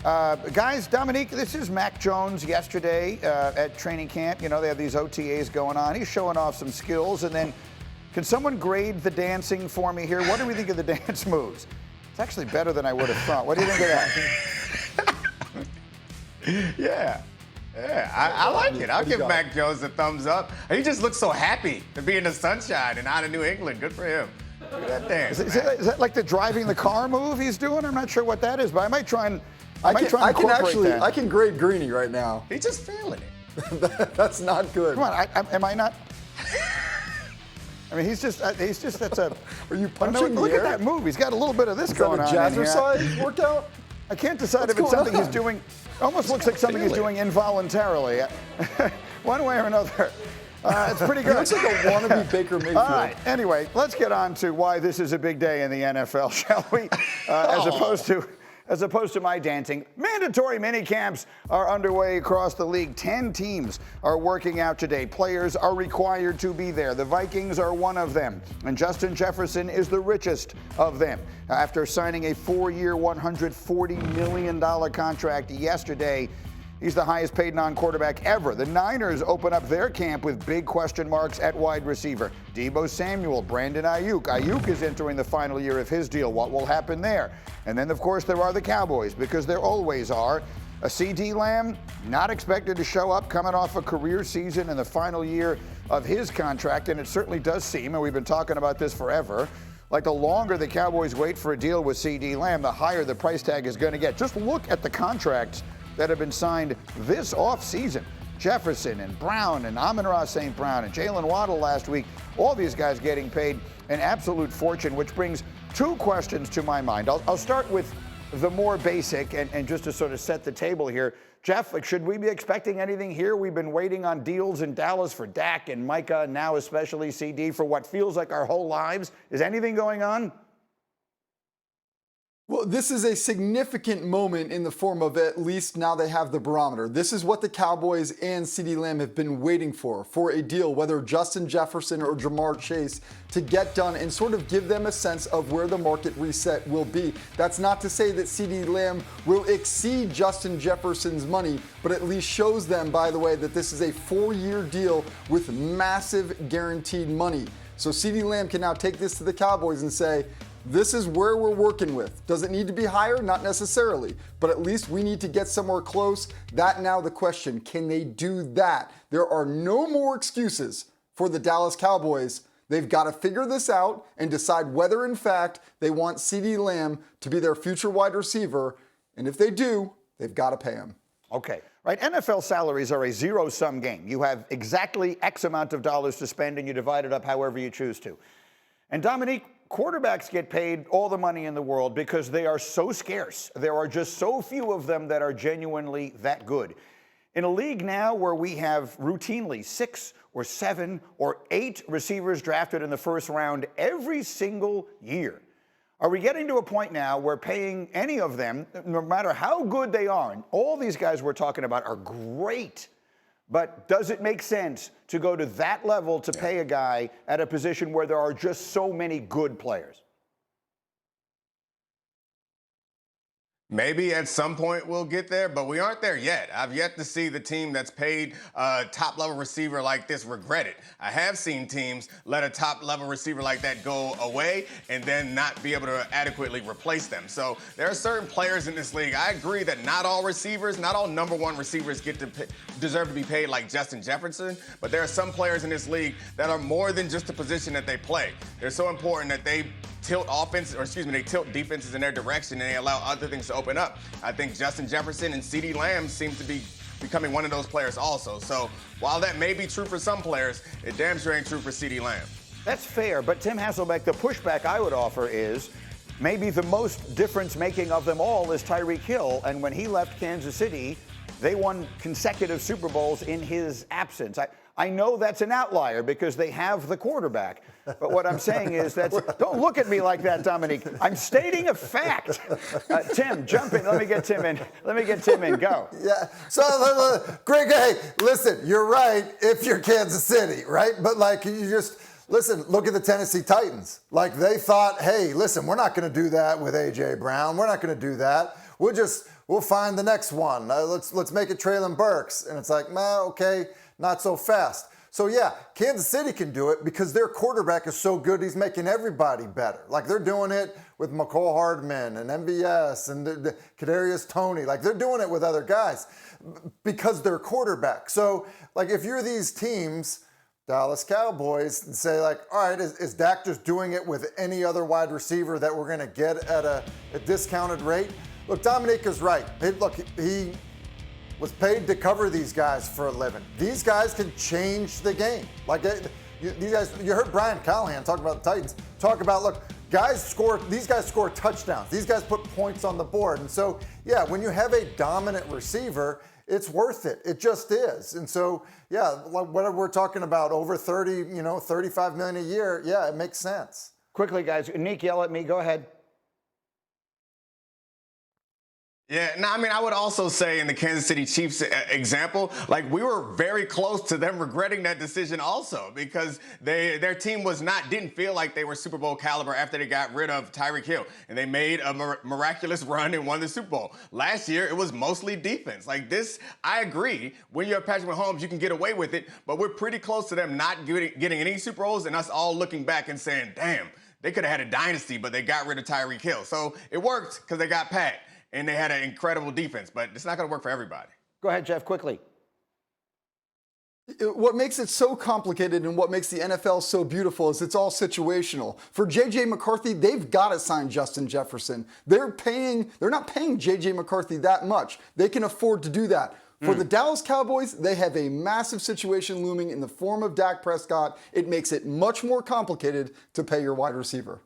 Guys, Domonique, this is Mac Jones yesterday at training camp. You know, they have these OTAs going on. He's showing off some skills. And then, can someone grade the dancing for me here? What do we think of the dance moves? It's actually better than I would have thought. What do you think of that? Yeah, I like it. I'll give Mac Jones a thumbs up. He just looks so happy to be in the sunshine and out of New England. Good for him. Look at that dance. Is that like the driving the car move he's doing? I'm not sure what that is, but I might try and incorporate that. I can grade Greeny right now. He's just feeling it. That's not good. Come on, am I not? I mean, he's just that's a. Are you punching Look at that move. He's got a little bit of this going on. Is that a jazzercise workout? I can't decide if it's something he's doing. Almost looks like something he's doing involuntarily. One way or another. It's pretty good. He looks like a wannabe Baker Mayfield. All right. Anyway, let's get on to why this is a big day in the NFL, shall we? As opposed to my dancing. Mandatory mini camps are underway across the league. 10 teams are working out today. Players are required to be there. The Vikings are one of them, and Justin Jefferson is the richest of them. After signing a 4-year, $140 million contract yesterday, he's the highest paid non-quarterback ever. The Niners open up their camp with big question marks at wide receiver. Deebo Samuel, Brandon Ayuk. Ayuk is entering the final year of his deal. What will happen there? And then, of course, there are the Cowboys, because there always are. A CeeDee Lamb, not expected to show up, coming off a career season in the final year of his contract. And it certainly does seem, and we've been talking about this forever, like the longer the Cowboys wait for a deal with CeeDee Lamb, the higher the price tag is going to get. Just look at the contracts that have been signed this offseason. Jefferson and Brown and Amon-Ra St. Brown and Jalen Waddle last week, all these guys getting paid an absolute fortune, which brings two questions to my mind. I'll start with the more basic and just to sort of set the table here. Jeff, like, should we be expecting anything here? We've been waiting on deals in Dallas for Dak and Micah, and now especially CD for what feels like our whole lives. Is anything going on? Well, this is a significant moment in the form of, at least now they have the barometer. This is what the Cowboys and CeeDee Lamb have been waiting for a deal, whether Justin Jefferson or Jamar Chase, to get done and sort of give them a sense of where the market reset will be. That's not to say that CeeDee Lamb will exceed Justin Jefferson's money, but at least shows them, by the way, that this is a 4-year deal with massive guaranteed money. So CeeDee Lamb can now take this to the Cowboys and say, this is where we're working with. Does it need to be higher? Not necessarily, but at least we need to get somewhere close. That now the question, can they do that? There are no more excuses for the Dallas Cowboys. They've got to figure this out and decide whether in fact they want CeeDee Lamb to be their future wide receiver. And if they do, they've got to pay him. Okay, right. NFL salaries are a zero-sum game. You have exactly X amount of dollars to spend and you divide it up however you choose to. And Domonique, quarterbacks get paid all the money in the world because they are so scarce. There are just so few of them that are genuinely that good. In a league now where we have routinely 6 or 7 or 8 receivers drafted in the first round every single year, are we getting to a point now where paying any of them, no matter how good they are, and all these guys we're talking about are great, but does it make sense to go to that level to pay a guy at a position where there are just so many good players? Maybe at some point we'll get there, but we aren't there yet. I've yet to see the team that's paid a top-level receiver like this regret it. I have seen teams let a top-level receiver like that go away and then not be able to adequately replace them. So there are certain players in this league. I agree that not all receivers, not all number one receivers deserve to be paid like Justin Jefferson, but there are some players in this league that are more than just the position that they play. They're so important that they tilt defenses in their direction and they allow other things to open up. I think Justin Jefferson and CeeDee Lamb seem to be becoming one of those players also. So while that may be true for some players, it damn sure ain't true for CeeDee Lamb. That's fair, but Tim Hasselbeck, the pushback I would offer is maybe the most difference-making of them all is Tyreek Hill, and when he left Kansas City, they won consecutive Super Bowls in his absence. I know that's an outlier because they have the quarterback. But what I'm saying is don't look at me like that, Domonique. I'm stating a fact. Tim, jump in. Let me get Tim in. Go. Yeah. So, Greg, hey, listen, you're right if you're Kansas City, right? But, like, you just, listen, look at the Tennessee Titans. Like, they thought, hey, listen, we're not going to do that with A.J. Brown. We're not going to do that. we'll find the next one. Let's make it Treylon Burks. And it's like, nah, okay, not so fast. So yeah, Kansas City can do it because their quarterback is so good, he's making everybody better. Like they're doing it with McCole Hardman and MVS and the Kadarius Toney. Like they're doing it with other guys because they're quarterback. So like if you're these teams, Dallas Cowboys, and say like, all right, is Dak just doing it with any other wide receiver that we're going to get at a discounted rate? Look, Domonique is right. He was paid to cover these guys for a living. These guys can change the game. Like these guys, you heard Brian Callahan talk about the Titans. Talk about, look, these guys score touchdowns. These guys put points on the board. And so, yeah, when you have a dominant receiver, it's worth it. It just is. And so, yeah, like what we're talking about, over 35 million a year, yeah, it makes sense. Quickly, guys, Nick, yell at me. Go ahead. Yeah, no, I mean, I would also say in the Kansas City Chiefs example, like we were very close to them regretting that decision also because their team didn't feel like they were Super Bowl caliber after they got rid of Tyreek Hill and they made a miraculous run and won the Super Bowl. Last year, it was mostly defense. Like this, I agree. When you have Patrick Mahomes, you can get away with it, but we're pretty close to them not getting any Super Bowls and us all looking back and saying, damn, they could have had a dynasty, but they got rid of Tyreek Hill. So it worked because they got Pat. And they had an incredible defense, but it's not going to work for everybody. Go ahead, Jeff, quickly. What makes it so complicated and what makes the NFL so beautiful is it's all situational. For J.J. McCarthy, they've got to sign Justin Jefferson. They're not paying J.J. McCarthy that much. They can afford to do that. For the Dallas Cowboys, they have a massive situation looming in the form of Dak Prescott. It makes it much more complicated to pay your wide receiver.